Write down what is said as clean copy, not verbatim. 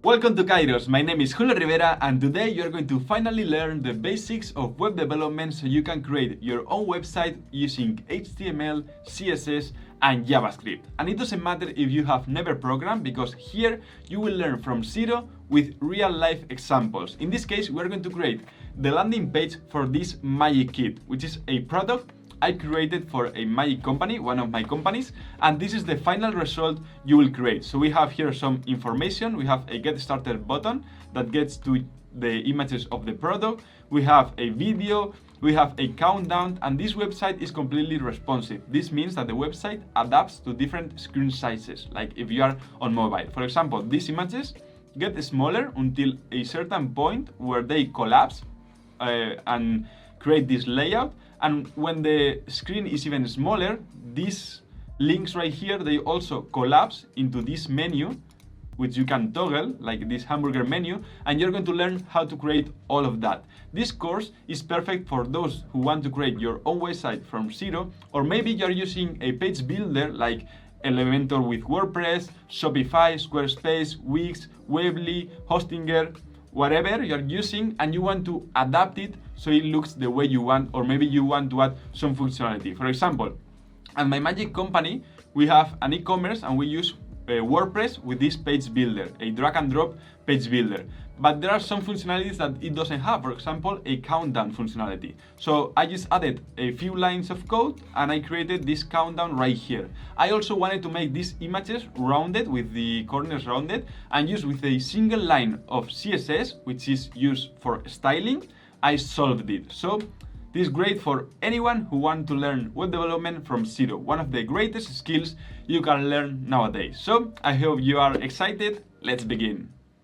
Welcome to Kairos, my name is Julio Rivera and today you're going to finally learn the basics of web development so you can create your own website using HTML, CSS and JavaScript. And it doesn't matter if you have never programmed because here you will learn from zero with real life examples. In this case, we're going to create the landing page for this Magic Kit, which is a product I created for a magic company, one of my companies, and this is the final result you will create. So we have here some information. We have a get started button that gets to the images of the product. We have a video, we have a countdown, and this website is completely responsive. This means that the website adapts to different screen sizes, like if you are on mobile. For example, these images get smaller until a certain point where they collapse and create this layout. And when the screen is even smaller, these links right here, they also collapse into this menu, which you can toggle, like this hamburger menu, and you're going to learn how to create all of that. This course is perfect for those who want to create your own website from zero, or maybe you're using a page builder like Elementor with WordPress, Shopify, Squarespace, Wix, Weebly, Hostinger, whatever you're using, and you want to adapt it so it looks the way you want, or maybe you want to add some functionality. For example, at my magic company, we have an e-commerce and we use WordPress with this page builder, a drag and drop page builder. But there are some functionalities that it doesn't have, for example, a countdown functionality. So I just added a few lines of code and I created this countdown right here. I also wanted to make these images rounded with the corners rounded and use with a single line of CSS, which is used for styling. I solved it. So this is great for anyone who wants to learn web development from zero, one of the greatest skills you can learn nowadays. So I hope you are excited. Let's begin.